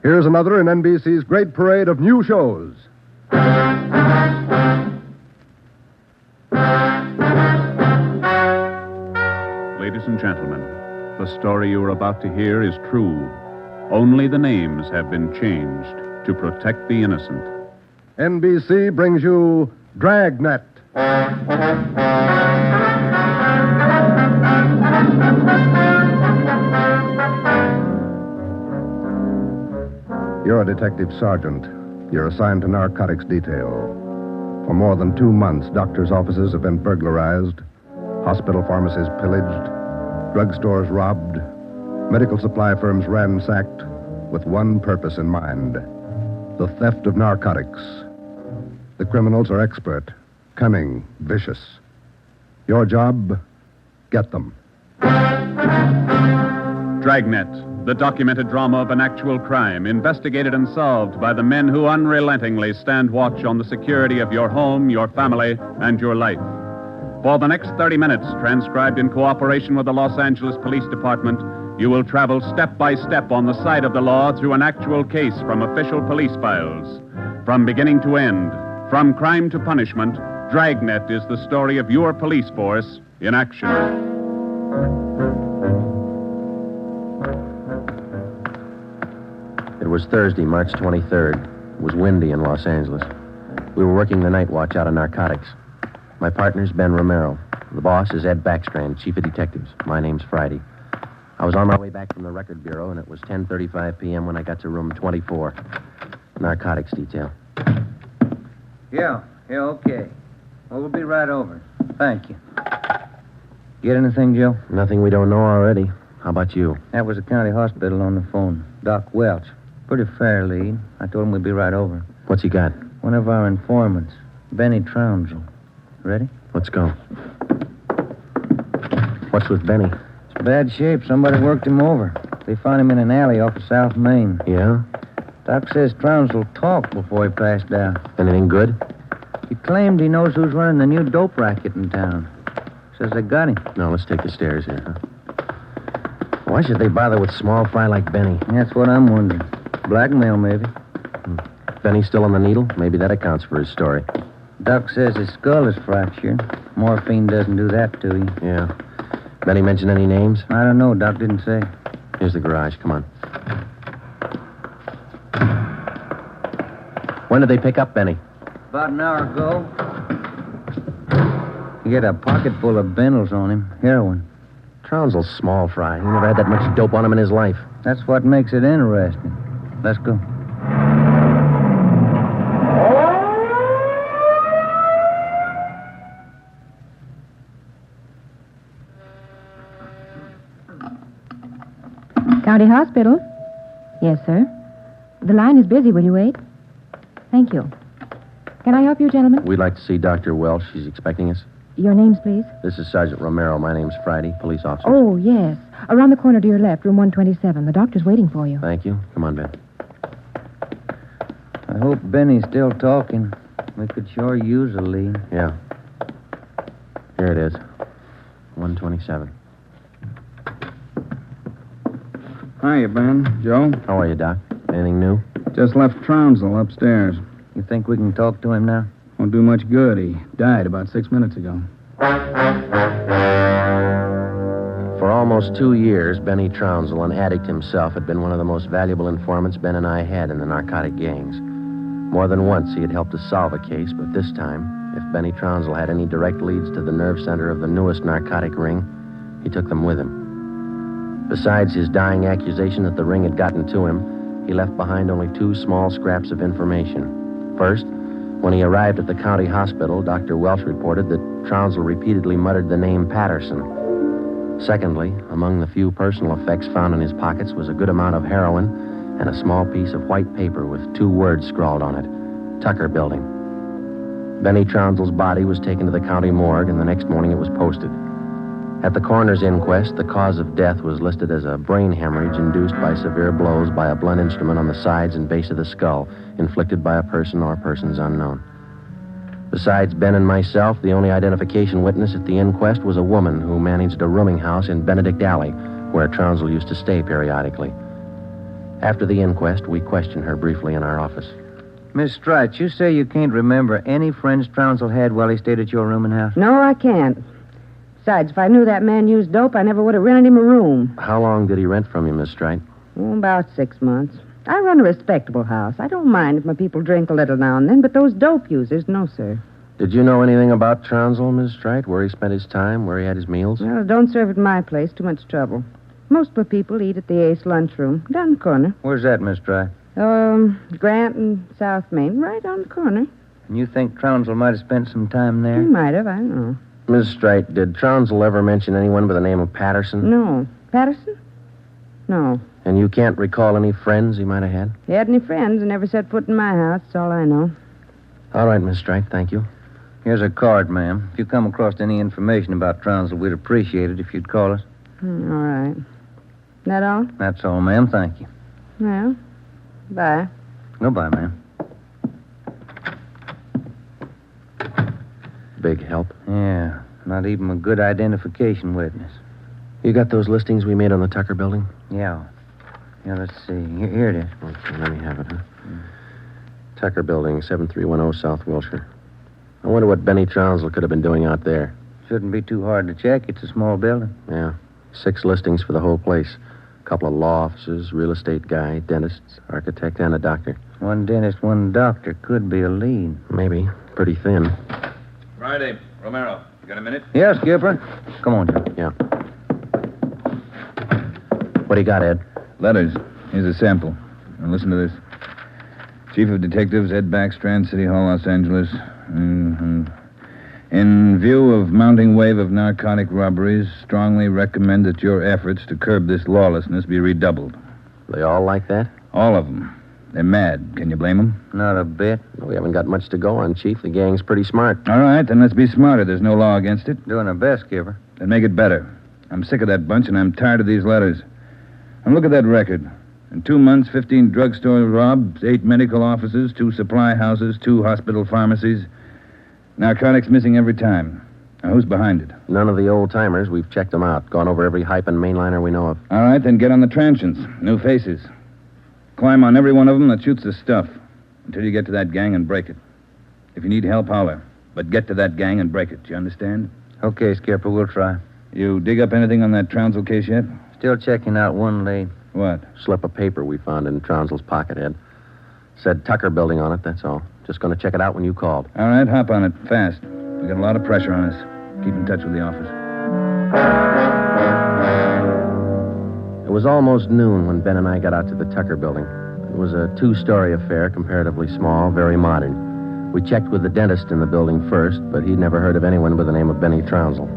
Here's another in NBC's great parade of new shows. Ladies and gentlemen, the story you are about to hear is true. Only the names have been changed to protect the innocent. NBC brings you Dragnet. You're a detective sergeant. You're assigned to narcotics detail. For more than 2 months, doctors' offices have been burglarized, hospital pharmacies pillaged, drugstores robbed, medical supply firms ransacked, with one purpose in mind: the theft of narcotics. The criminals are expert, cunning, vicious. Your job, get them. Dragnet, the documented drama of an actual crime, investigated and solved by the men who unrelentingly stand watch on the security of your home, your family, and your life. For the next 30 minutes, transcribed in cooperation with the Los Angeles Police Department, you will travel step by step on the side of the law through an actual case from official police files. From beginning to end, from crime to punishment, Dragnet is the story of your police force in action. It was Thursday, March 23rd. It was windy in Los Angeles. We were working the night watch out of Narcotics. My partner's Ben Romero. The boss is Ed Backstrand, chief of detectives. My name's Friday. I was on my way back from the record bureau, and it was 10:35 p.m. when I got to room 24. Narcotics detail. Yeah, okay. Well, we'll be right over. Thank you. Get anything, Joe? Nothing we don't know already. How about you? That was the county hospital on the phone. Doc Welch. Pretty fair lead. I told him we'd be right over. What's he got? One of our informants, Benny Trounsel. Ready? Let's go. What's with Benny? It's bad shape. Somebody worked him over. They found him in an alley off of South Main. Yeah? Doc says Trounsel talked before he passed out. Anything good? He claimed he knows who's running the new dope racket in town. Says they got him. No, let's take the stairs here, huh? Why should they bother with small fry like Benny? That's what I'm wondering. Blackmail, maybe. Benny's still on the needle? Maybe that accounts for his story. Doc says his skull is fractured. Morphine doesn't do that to you. Yeah. Benny mention any names? I don't know. Doc didn't say. Here's the garage. Come on. When did they pick up Benny? About an hour ago. He had a pocket full of bundles on him. Heroin. Trounsel's small fry. He never had that much dope on him in his life. That's what makes it interesting. Let's go. County Hospital? Yes, sir. The line is busy. Will you wait? Thank you. Can I help you, gentlemen? We'd like to see Dr. Welsh. She's expecting us. Your names, please? This is Sergeant Romero. My name's Friday, police officer. Oh, yes. Around the corner to your left, room 127. The doctor's waiting for you. Thank you. Come on, Ben. I hope Benny's still talking. We could sure use a lead. Yeah. Here it is. 127. Hiya, Ben. Joe? How are you, Doc? Anything new? Just left Trounsel upstairs. You think we can talk to him now? Won't do much good. He died about 6 minutes ago. For almost 2 years, Benny Trounsel, an addict himself, had been one of the most valuable informants Ben and I had in the narcotic gangs. More than once, he had helped us solve a case, but this time, if Benny Trounsel had any direct leads to the nerve center of the newest narcotic ring, he took them with him. Besides his dying accusation that the ring had gotten to him, he left behind only 2 small scraps of information. First, when he arrived at the county hospital, Dr. Welsh reported that Trounsel repeatedly muttered the name Patterson. Secondly, among the few personal effects found in his pockets was a good amount of heroin and a small piece of white paper with 2 words scrawled on it, Tucker Building. Benny Trounsel's body was taken to the county morgue, and the next morning it was posted. At the coroner's inquest, the cause of death was listed as a brain hemorrhage induced by severe blows by a blunt instrument on the sides and base of the skull, inflicted by a person or persons unknown. Besides Ben and myself, the only identification witness at the inquest was a woman who managed a rooming house in Benedict Alley, where Trounsel used to stay periodically. After the inquest, we questioned her briefly in our office. Miss Strite, you say you can't remember any friends Trounsel had while he stayed at your rooming house? No, I can't. Besides, if I knew that man used dope, I never would have rented him a room. How long did he rent from you, Miss Strite? Oh, about 6 months. I run a respectable house. I don't mind if my people drink a little now and then, but those dope users, no, sir. Did you know anything about Trounsel, Miss Strite? Where he spent his time, where he had his meals? Well, don't serve at my place. Too much trouble. Most of the people eat at the Ace lunchroom, down the corner. Where's that, Miss Strite? Grant and South Main, right on the corner. And you think Trounsel might have spent some time there? He might have, I don't know. Miss Strite, did Trounsel ever mention anyone by the name of Patterson? No. Patterson? No. And you can't recall any friends he might have had? He had any friends and never set foot in my house. That's all I know. All right, Miss Strite, thank you. Here's a card, ma'am. If you come across any information about Trounsel, we'd appreciate it if you'd call us. All right. That all? That's all, ma'am. Thank you. Well, bye. Goodbye, ma'am. Big help. Yeah, not even a good identification witness. You got those listings we made on the Tucker building? Yeah, let's see. Here it is. Okay, let me have it, huh? Tucker building, 7310 South Wilshire. I wonder what Benny Trounsel could have been doing out there. Shouldn't be too hard to check. It's a small building. Yeah. 6 listings for the whole place. A couple of law offices, real estate guy, dentists, architect, and a doctor. One dentist, one doctor could be a lead. Maybe. Pretty thin. Friday, Romero. You got a minute? Yes, Skipper. Come on, Joe. Yeah. What do you got, Ed? Letters. Here's a sample. Now listen to this. Chief of Detectives, Ed Backstrand, City Hall, Los Angeles. In view of mounting wave of narcotic robberies, strongly recommend that your efforts to curb this lawlessness be redoubled. They all like that? All of them. They're mad. Can you blame them? Not a bit. We haven't got much to go on, Chief. The gang's pretty smart. All right, then let's be smarter. There's no law against it. Doing our best, Skipper. Then make it better. I'm sick of that bunch, and I'm tired of these letters. And look at that record. In 2 months, 15 drugstore robs, 8 medical offices, 2 supply houses, 2 hospital pharmacies. Narcotics missing every time. Now, who's behind it? None of the old-timers. We've checked them out. Gone over every hype and mainliner we know of. All right, then get on the transients. New faces. Climb on every one of them that shoots the stuff until you get to that gang and break it. If you need help, holler. But get to that gang and break it. You understand? Okay, Skipper, we'll try. You dig up anything on that Trounsel case yet? Still checking out one lead. What? Slip of paper we found in Trounsel's pocket, Ed. Said Tucker building on it, that's all. Just going to check it out when you called. All right, hop on it, fast. We got a lot of pressure on us. Keep in touch with the office. It was almost noon when Ben and I got out to the Tucker building. It was a 2-story affair, comparatively small, very modern. We checked with the dentist in the building first, but he'd never heard of anyone by the name of Benny Trounsel.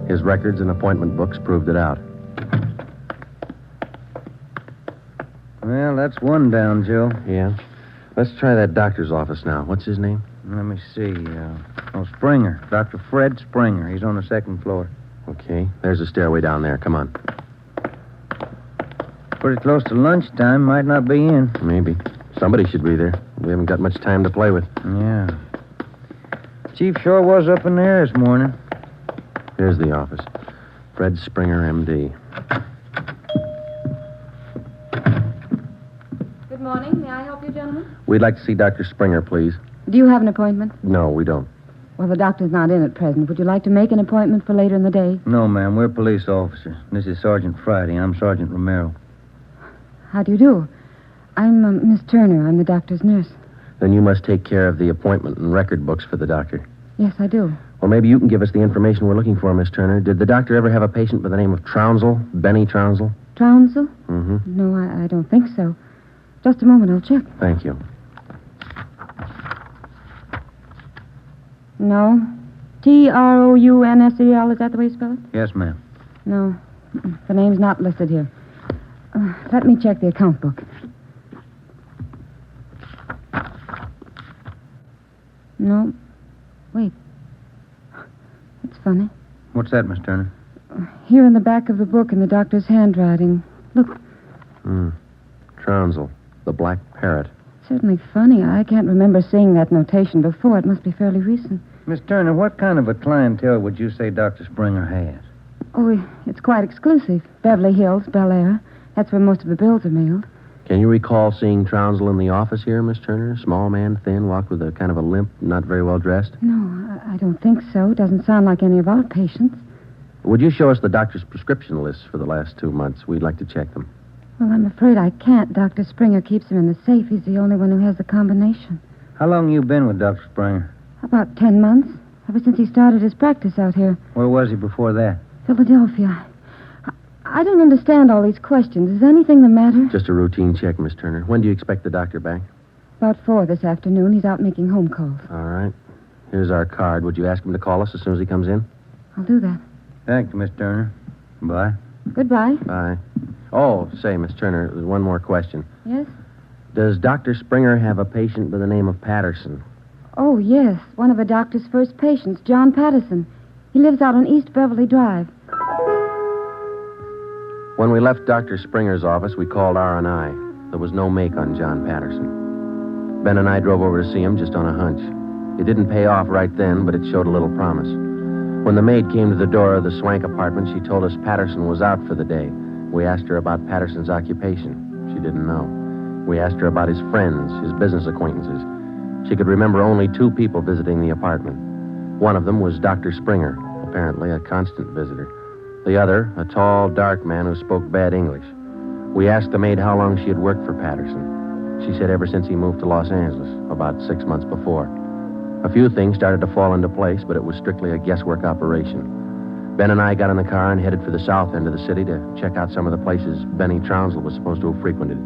His records and appointment books proved it out. Well, that's one down, Joe. Yeah? Let's try that doctor's office now. What's his name? Let me see. Springer. Dr. Fred Springer. He's on the 2nd floor. Okay, there's a stairway down there. Come on. Pretty close to lunchtime. Might not be in. Maybe. Somebody should be there. We haven't got much time to play with. Yeah. Chief sure was up in there this morning. Here's the office. Fred Springer, M.D. Good morning. May I help you, gentlemen? We'd like to see Dr. Springer, please. Do you have an appointment? No, we don't. Well, the doctor's not in at present. Would you like to make an appointment for later in the day? No, ma'am. We're police officers. This is Sergeant Friday. I'm Sergeant Romero. How do you do? I'm Miss Turner. I'm the doctor's nurse. Then you must take care of the appointment and record books for the doctor. Yes, I do. Well, maybe you can give us the information we're looking for, Miss Turner. Did the doctor ever have a patient by the name of Trounsel? Benny Trounsel? Trounsel? Mm-hmm. No, I don't think so. Just a moment. I'll check. Thank you. No. Trounsel. Is that the way you spell it? Yes, ma'am. No. The name's not listed here. Let me check the account book. No. Wait. That's funny. What's that, Miss Turner? Here in the back of the book in the doctor's handwriting. Look. Trounsel, the Black Parrot. Certainly funny. I can't remember seeing that notation before. It must be fairly recent. Miss Turner, what kind of a clientele would you say Dr. Springer has? Oh, it's quite exclusive. Beverly Hills, Bel Air. That's where most of the bills are mailed. Can you recall seeing Trounsel in the office here, Miss Turner? Small man, thin, walked with a kind of a limp, not very well dressed. No, I don't think so. Doesn't sound like any of our patients. Would you show us the doctor's prescription lists for the last 2 months? We'd like to check them. Well, I'm afraid I can't. Dr. Springer keeps them in the safe. He's the only one who has the combination. How long you been with Dr. Springer? About 10 months. Ever since he started his practice out here. Where was he before that? Philadelphia. I don't understand all these questions. Is anything the matter? Just a routine check, Miss Turner. When do you expect the doctor back? About 4 this afternoon. He's out making home calls. All right. Here's our card. Would you ask him to call us as soon as he comes in? I'll do that. Thank you, Miss Turner. Bye. Goodbye. Bye. Oh, say, Miss Turner, there's one more question. Yes? Does Dr. Springer have a patient by the name of Patterson? Oh, yes. One of the doctor's first patients, John Patterson. He lives out on East Beverly Drive. When we left Dr. Springer's office, we called R&I. There was no make on John Patterson. Ben and I drove over to see him just on a hunch. It didn't pay off right then, but it showed a little promise. When the maid came to the door of the Swank apartment, she told us Patterson was out for the day. We asked her about Patterson's occupation. She didn't know. We asked her about his friends, his business acquaintances. She could remember only 2 people visiting the apartment. One of them was Dr. Springer, apparently a constant visitor. The other, a tall, dark man who spoke bad English. We asked the maid how long she had worked for Patterson. She said ever since he moved to Los Angeles, about 6 months before. A few things started to fall into place, but it was strictly a guesswork operation. Ben and I got in the car and headed for the south end of the city to check out some of the places Benny Trounsel was supposed to have frequented.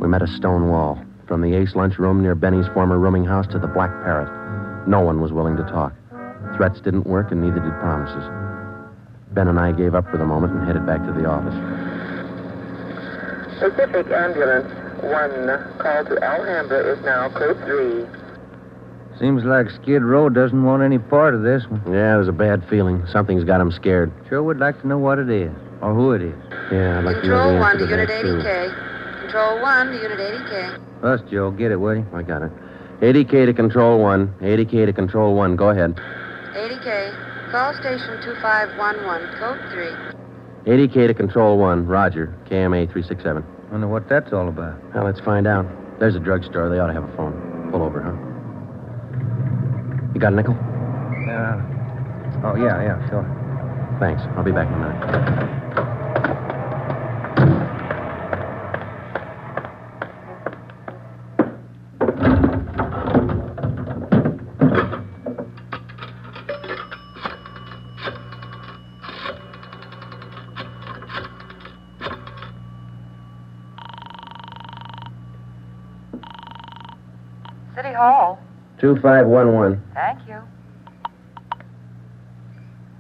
We met a stone wall. From the Ace lunchroom near Benny's former rooming house to the Black Parrot. No one was willing to talk. Threats didn't work, and neither did promises. Ben and I gave up for the moment and headed back to the office. Pacific Ambulance 1, call to Alhambra is now code 3. Seems like Skid Row doesn't want any part of this one. Yeah, there's a bad feeling. Something's got him scared. Sure would like to know what it is, or who it is. Yeah, I'd like to know the Control 1 answer to Unit that, too. 80K. Control 1 to Unit 80K. Us, Joe. Get it, will you? I got it. 80K to Control 1. 80K to Control 1. Go ahead. 80K. Call station 2511, code 3. 80K to Control 1. Roger. KMA 367. Wonder what that's all about. Well, let's find out. There's a drugstore. They ought to have a phone. Pull over, huh? You got a nickel? Oh, yeah, sure. Thanks. I'll be back in a minute. City Hall. 2511. Thank you.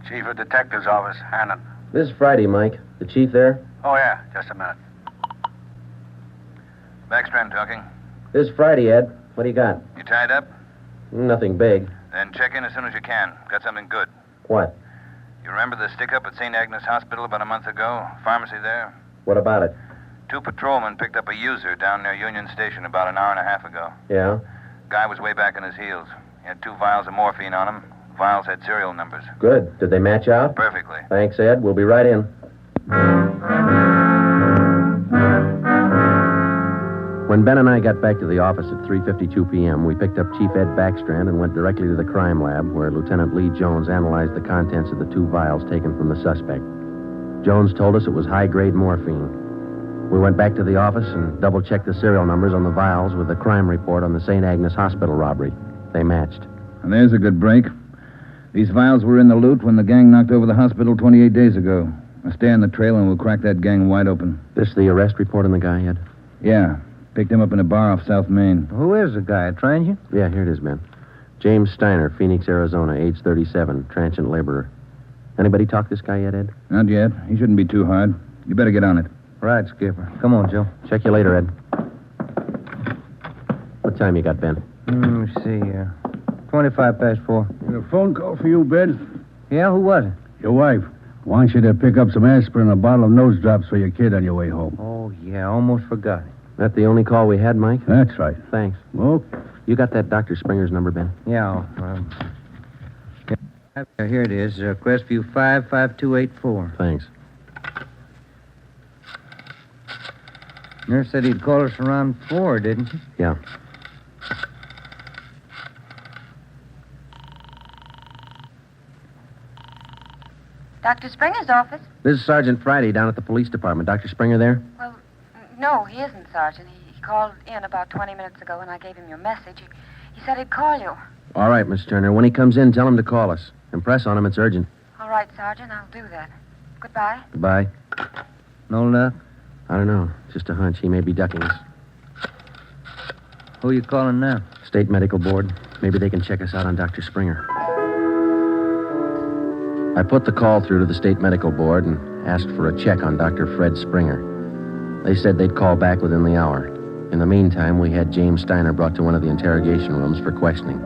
Chief of Detective's Office, Hannon. This is Friday, Mike. The chief there? Oh, yeah, just a minute. Backstrand talking. This is Friday, Ed. What do you got? You tied up? Nothing big. Then check in as soon as you can. Got something good. What? You remember the stick-up at St. Agnes Hospital about a month ago? Pharmacy there? What about it? 2 patrolmen picked up a user down near Union Station about an hour and a half ago. Yeah? Guy was way back on his heels. He had 2 vials of morphine on him. Vials had serial numbers. Good. Did they match out? Perfectly. Thanks, Ed. We'll be right in. When Ben and I got back to the office at 3:52 p.m., we picked up Chief Ed Backstrand and went directly to the crime lab, where Lieutenant Lee Jones analyzed the contents of the 2 vials taken from the suspect. Jones told us it was high-grade morphine. We went back to the office and double-checked the serial numbers on the vials with the crime report on the St. Agnes Hospital robbery. They matched. And there's a good break. These vials were in the loot when the gang knocked over the hospital 28 days ago. Now stay on the trail and we'll crack that gang wide open. This the arrest report on the guy, Ed? Yeah. Picked him up in a bar off South Main. Who is the guy? A transient? Yeah, here it is, Ben. James Steiner, Phoenix, Arizona, age 37, transient laborer. Anybody talk this guy yet, Ed? Not yet. He shouldn't be too hard. You better get on it. Right, Skipper. Come on, Joe. Check you later, Ed. What time you got, Ben? Let me see here. 25 past 4. A phone call for you, Ben? Yeah, who was it? Your wife wants you to pick up some aspirin and a bottle of nose drops for your kid on your way home. Oh, yeah, almost forgot. That the only call we had, Mike? That's right. Thanks. Okay. You got that Dr. Springer's number, Ben? Yeah, here it is. Crestview 55284. Thanks. Nurse said he'd call us around 4, didn't she? Yeah. Dr. Springer's office? This is Sergeant Friday down at the police department. Dr. Springer there? Well, no, he isn't, Sergeant. He called in about 20 minutes ago, and I gave him your message. He said he'd call you. All right, Miss Turner. When he comes in, tell him to call us. Impress on him. It's urgent. All right, Sergeant, I'll do that. Goodbye. Goodbye. No luck? I don't know. Just a hunch. He may be ducking us. Who are you calling now? State Medical Board. Maybe they can check us out on Dr. Springer. I put the call through to the State Medical Board and asked for a check on Dr. Fred Springer. They said they'd call back within the hour. In the meantime, we had James Steiner brought to one of the interrogation rooms for questioning.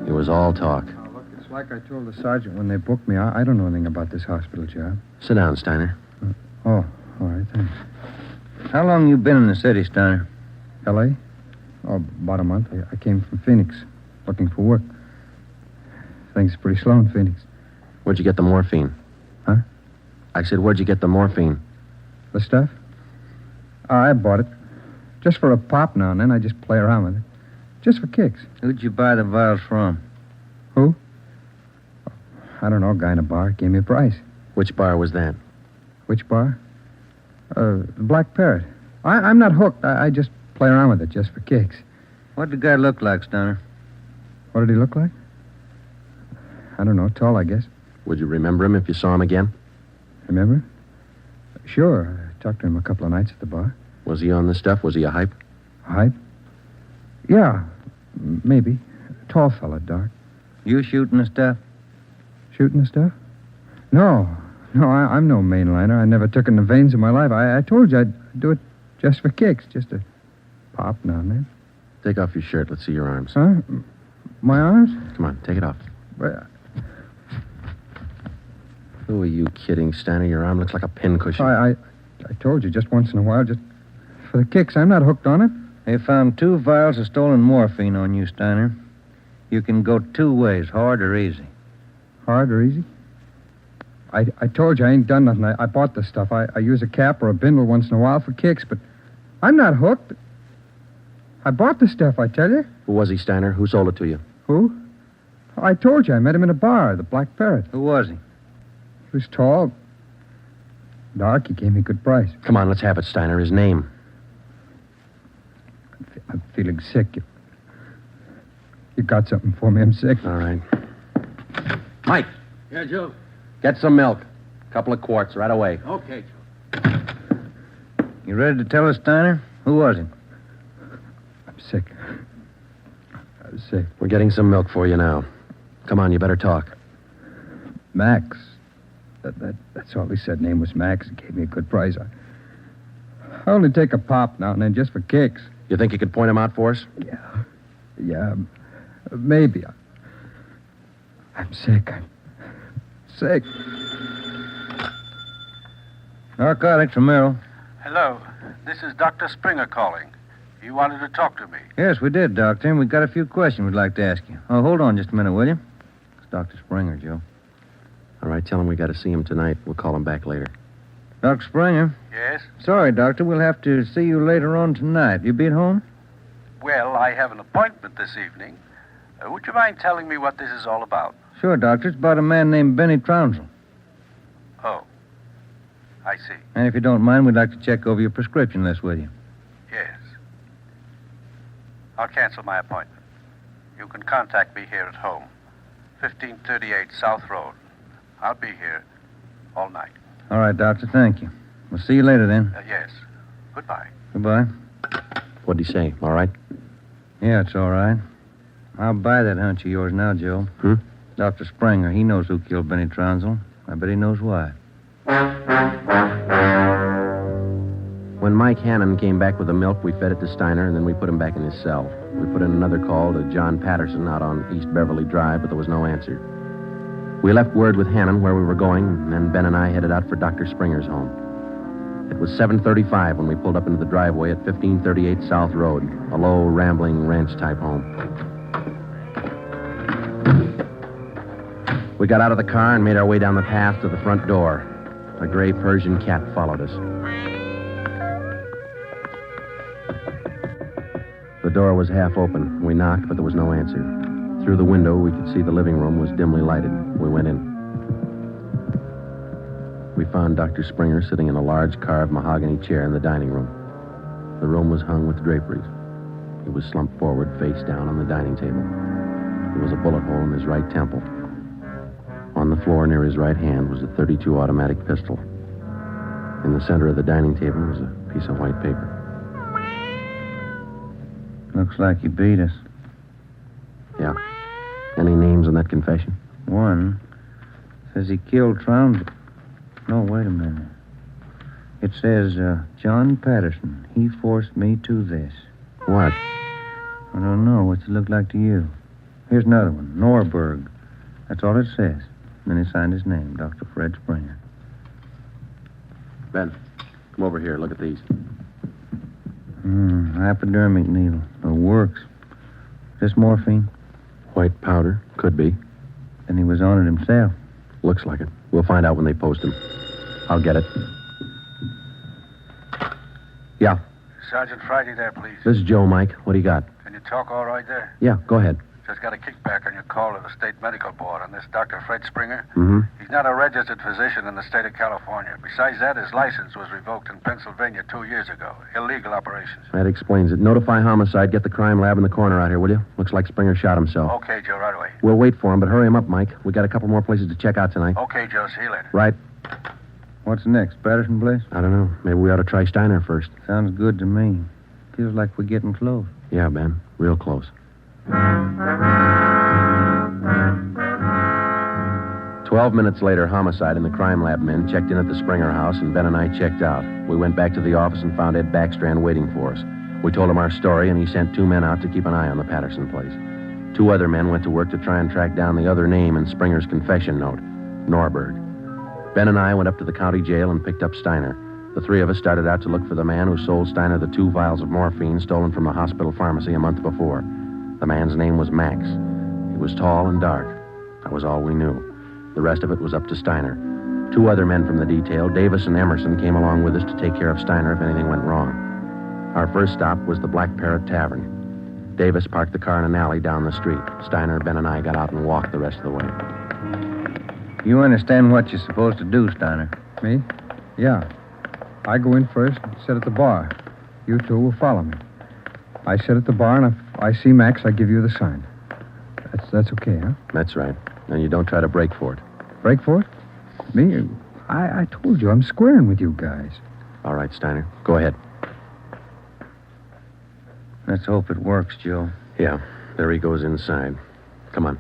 It was all talk. Oh, look, it's like I told the sergeant when they booked me. I don't know anything about this hospital job. Sit down, Steiner. Oh, all right, thanks. How long you been in the city, Steiner? L.A.? Oh, about a month. I came from Phoenix, looking for work. Things are pretty slow in Phoenix. Where'd you get the morphine? Huh? I said, where'd you get the morphine? The stuff? Oh, I bought it. Just for a pop now and then. I just play around with it. Just for kicks. Who'd you buy the vials from? Who? I don't know. A guy in a bar gave me a price. Which bar was that? Which bar? The Black Parrot. I'm not hooked. I just play around with it just for kicks. What did the guy look like, Steiner? What did he look like? I don't know. Tall, I guess. Would you remember him if you saw him again? Remember? Sure. I talked to him a couple of nights at the bar. Was he on the stuff? Was he a hype? Hype? Yeah, maybe. Tall fella, dark. You shooting the stuff? Shooting the stuff? No, I'm no mainliner. I never took in the veins in my life. I told you I'd do it just for kicks, just to pop now and then. Take off your shirt. Let's see your arms. Huh? My arms? Come on, take it off. Well, who are you kidding, Steiner? Your arm looks like a pincushion. I told you, just once in a while, just for the kicks. I'm not hooked on it. They found 2 vials of stolen morphine on you, Steiner. You can go 2 ways, hard or easy. Hard or easy? I told you I ain't done nothing. I bought the stuff. I use a cap or a bindle once in a while for kicks, but I'm not hooked. I bought the stuff, I tell you. Who was he, Steiner? Who sold it to you? Who? I told you I met him in a bar, the Black Parrot. Who was he? He was tall, dark. He gave me a good price. Come on, let's have it, Steiner. His name. I'm feeling sick. You got something for me? I'm sick. All right. Mike. Yeah, Joe. Get some milk. A couple of quarts right away. Okay, Joe. You ready to tell us, Steiner? Who was he? I'm sick. I'm sick. We're getting some milk for you now. Come on, you better talk. Max. That's all he said. Name was Max. He gave me a good price. I only take a pop now and then just for kicks. You think you could point him out for us? Yeah, maybe. I'm sick. I'm sick. Narcotics, Romero. Hello. This is Dr. Springer calling. You wanted to talk to me. Yes, we did, Doctor, and we've got a few questions we'd like to ask you. Oh, hold on just a minute, will you? It's Dr. Springer, Joe. All right, tell him we got to see him tonight. We'll call him back later. Dr. Springer? Yes? Sorry, Doctor. We'll have to see you later on tonight. You be at home? Well, I have an appointment this evening. Would you mind telling me what this is all about? Sure, Doctor. It's about a man named Benny Trounsel. Oh. I see. And if you don't mind, we'd like to check over your prescription list with you. Yes. I'll cancel my appointment. You can contact me here at home. 1538 South Road. I'll be here all night. All right, Doctor. Thank you. We'll see you later, then. Yes. Goodbye. Goodbye. What'd he say? All right? Yeah, it's all right. I'll buy that hunch of yours now, Joe. Dr. Springer, he knows who killed Benny Trounsel. I bet he knows why. When Mike Hannon came back with the milk, we fed it to Steiner, and then we put him back in his cell. We put in another call to John Patterson out on East Beverly Drive, but there was no answer. We left word with Hannon where we were going, and then Ben and I headed out for Dr. Springer's home. It was 7:35 when we pulled up into the driveway at 1538 South Road, a low, rambling, ranch-type home. We got out of the car and made our way down the path to the front door. A gray Persian cat followed us. door was half open. We knocked, but there was no answer. Through the window, we could see the living room was dimly lighted. We went in. We found Dr. Springer sitting in a large carved mahogany chair in the dining room. The room was hung with draperies. He was slumped forward, face down on the dining table. There was a bullet hole in his right temple. On the floor near his right hand was a .32 automatic pistol. In the center of the dining table was a piece of white paper. Looks like he beat us. Yeah. Any names on that confession? One says he killed Trounsel. No, wait a minute. It says, John Patterson. He forced me to this. What? I don't know. What's it look like to you? Here's another one. Norberg. That's all it says. Then he signed his name, Dr. Fred Springer. Ben, come over here. Look at these. Hypodermic needle. It works. Is this morphine? White powder. Could be. Then he was on it himself. Looks like it. We'll find out when they post him. I'll get it. Yeah. Sergeant Friday there, please. This is Joe, Mike. What do you got? Can you talk all right there? Yeah, go ahead. Just got a kickback on your call to the state medical board on this Dr. Fred Springer. Mm-hmm. He's not a registered physician in the state of California. Besides that, his license was revoked in Pennsylvania 2 years ago. Illegal operations. That explains it. Notify homicide. Get the crime lab in the corner out here, will you? Looks like Springer shot himself. Okay, Joe, right away. We'll wait for him, but hurry him up, Mike. We got a couple more places to check out tonight. Okay, Joe, see you later. Right. What's next? Patterson place? I don't know. Maybe we ought to try Steiner first. Sounds good to me. Feels like we're getting close. Yeah, Ben. Real close. 12 minutes later, homicide and the crime lab men checked in at the Springer house, and Ben and I checked out. We went back to the office and found Ed Backstrand waiting for us. We told him our story, and he sent 2 men out to keep an eye on the Patterson place. 2 other men went to work to try and track down the other name in Springer's confession note, Norberg. Ben and I went up to the county jail and picked up Steiner. The 3 of us started out to look for the man who sold Steiner the 2 vials of morphine stolen from the hospital pharmacy a month before. The man's name was Max. He was tall and dark. That was all we knew. The rest of it was up to Steiner. 2 other men from the detail, Davis and Emerson, came along with us to take care of Steiner if anything went wrong. Our first stop was the Black Parrot Tavern. Davis parked the car in an alley down the street. Steiner, Ben, and I got out and walked the rest of the way. You understand what you're supposed to do, Steiner? Me? Yeah. I go in first and sit at the bar. You 2 will follow me. I sit at the bar, and if I see Max, I give you the sign. That's okay, huh? That's right. And you don't try to break for it. Break for it? Me? I told you, I'm squaring with you guys. All right, Steiner. Go ahead. Let's hope it works, Joe. Yeah. There he goes inside. Come on.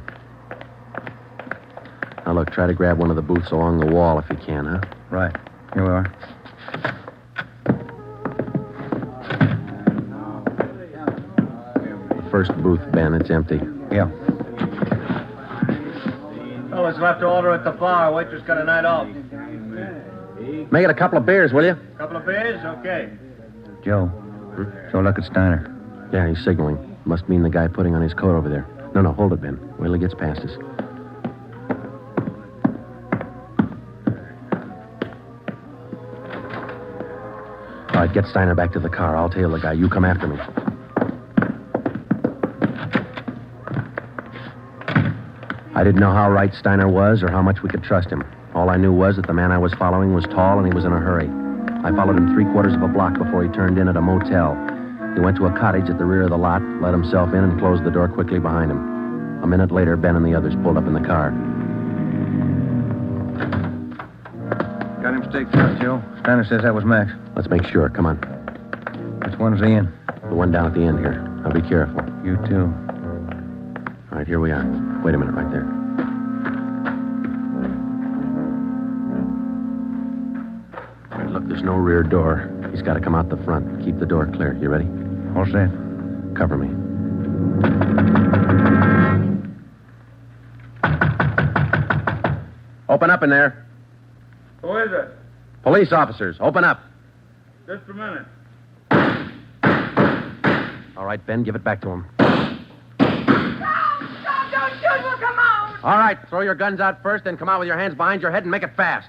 Now, look, try to grab one of the booths along the wall if you can, huh? Right. Here we are. First booth, Ben. It's empty. Yeah. Fellas left to order at the bar. Waitress got a night off. Make it a couple of beers, will you? Couple of beers? Okay. Joe. So look at Steiner. Yeah, he's signaling. Must mean the guy putting on his coat over there. No, hold it, Ben. Wait till he gets past us. All right, get Steiner back to the car. I'll tail the guy. You come after me. I didn't know how right Steiner was or how much we could trust him. All I knew was that the man I was following was tall and he was in a hurry. I followed him 3/4 of a block before he turned in at a motel. He went to a cottage at the rear of the lot, let himself in, and closed the door quickly behind him. A minute later, Ben and the others pulled up in the car. Got him staked out, Joe. Steiner says that was Max. Let's make sure. Come on. Which one's he in? The one down at the end here. Now be careful. You too. All right, here we are. Wait a minute right there. All right, look, there's no rear door. He's got to come out the front. Keep the door clear. You ready? All set. Cover me. Open up in there. Who is it? Police officers, open up. Just a minute. All right, Ben, give it back to him. Don't shoot, we'll come out. All right, throw your guns out first, then come out with your hands behind your head and make it fast.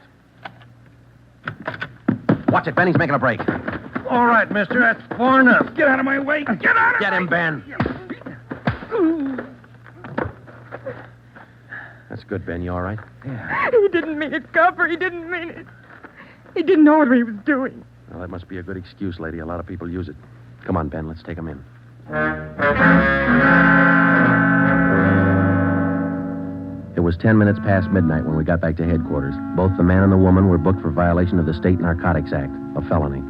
Watch it, Ben, he's making a break. All right, mister. That's far enough. Get out of my way. Get out of Get him, Ben. That's good, Ben. You all right? He didn't mean it, Copper. He didn't mean it. He didn't know what he was doing. Well, that must be a good excuse, lady. A lot of people use it. Come on, Ben. Let's take him in. It was 10 minutes past midnight when we got back to headquarters. Both the man and the woman were booked for violation of the State Narcotics Act, a felony.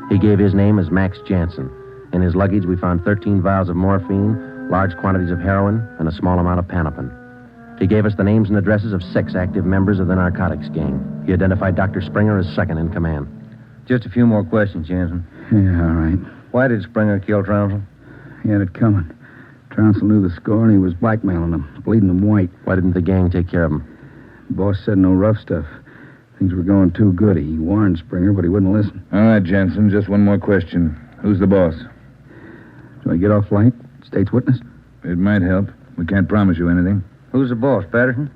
He gave his name as Max Jansen. In his luggage, we found 13 vials of morphine, large quantities of heroin, and a small amount of Panopin. He gave us the names and addresses of 6 active members of the narcotics gang. He identified Dr. Springer as second in command. Just a few more questions, Jansen. Yeah, all right. Why did Springer kill Trounsel? He had it coming. Trounsel knew the score, and he was blackmailing him, bleeding him white. Why didn't the gang take care of him? The boss said no rough stuff. Things were going too good. He warned Springer, but he wouldn't listen. All right, Jensen, just one more question. Who's the boss? Do I get off light? State's witness? It might help. We can't promise you anything. Who's the boss, Patterson?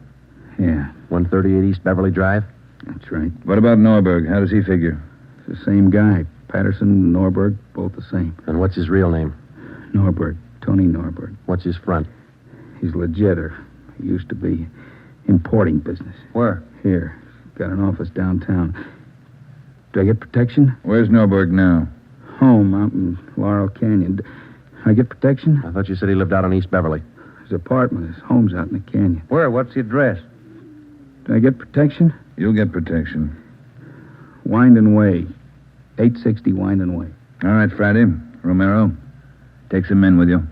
Yeah. 138 East Beverly Drive? That's right. What about Norberg? How does he figure? It's the same guy. Patterson and Norberg, both the same. And what's his real name? Norberg. Tony Norberg. What's his front? He's legit, or he used to be. Importing business. Where? Here. Got an office downtown. Do I get protection? Where's Norberg now? Home out in Laurel Canyon. Do I get protection? I thought you said he lived out on East Beverly. His apartment, his home's out in the canyon. Where? What's the address? Do I get protection? You'll get protection. Wind Way. 860 Wind Way. All right, Friday. Romero, take some men with you.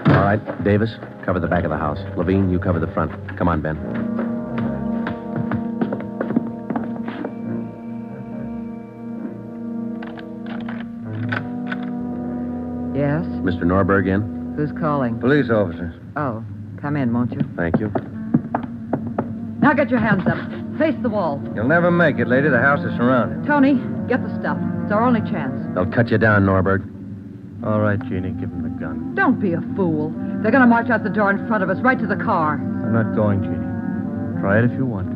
All right, Davis, cover the back of the house. Levine, you cover the front. Come on, Ben. Yes? Mr. Norberg in? Who's calling? Police officers. Oh, come in, won't you? Thank you. Now get your hands up. Face the wall. You'll never make it, lady. The house is surrounded. Tony, get the stuff. It's our only chance. They'll cut you down, Norberg. All right, Jeannie, give him the gun. Don't be a fool. They're going to march out the door in front of us, right to the car. I'm not going, Jeannie. Try it if you want.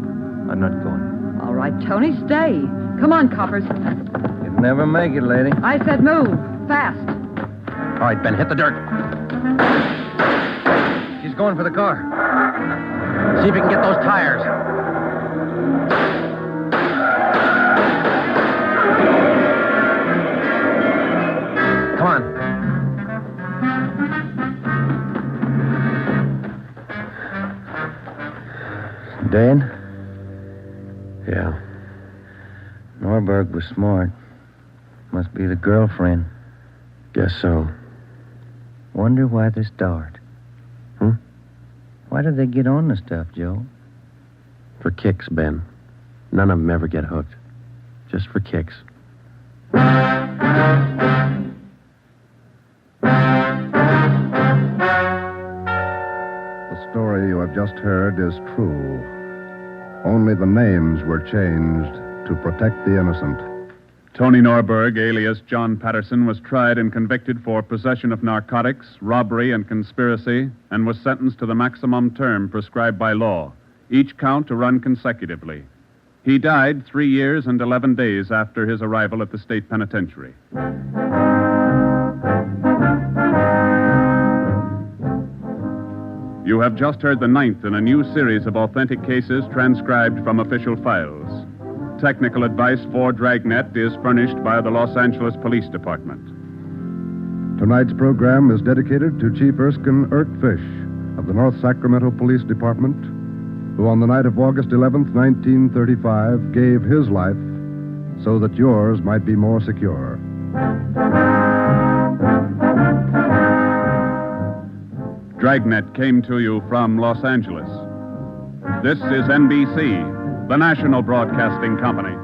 I'm not going. All right, Tony, stay. Come on, coppers. You'll never make it, lady. I said move. Fast. All right, Ben, hit the dirt. She's going for the car. See if you can get those tires. Come on. Dan? Yeah. Norberg was smart. Must be the girlfriend. Guess so. Wonder why they start. Why did they get on the stuff, Joe? For kicks, Ben. None of them ever get hooked. Just for kicks. The story you have just heard is true. Only the names were changed to protect the innocent. Tony Norberg, alias John Patterson, was tried and convicted for possession of narcotics, robbery, and conspiracy, and was sentenced to the maximum term prescribed by law, each count to run consecutively. He died 3 years and 11 days after his arrival at the state penitentiary. You have just heard the 9th in a new series of authentic cases transcribed from official files. Technical advice for Dragnet is furnished by the Los Angeles Police Department. Tonight's program is dedicated to Chief Erskine Fish of the North Sacramento Police Department, who on the night of August 11th, 1935, gave his life so that yours might be more secure. Dragnet came to you from Los Angeles. This is NBC, the national broadcasting company.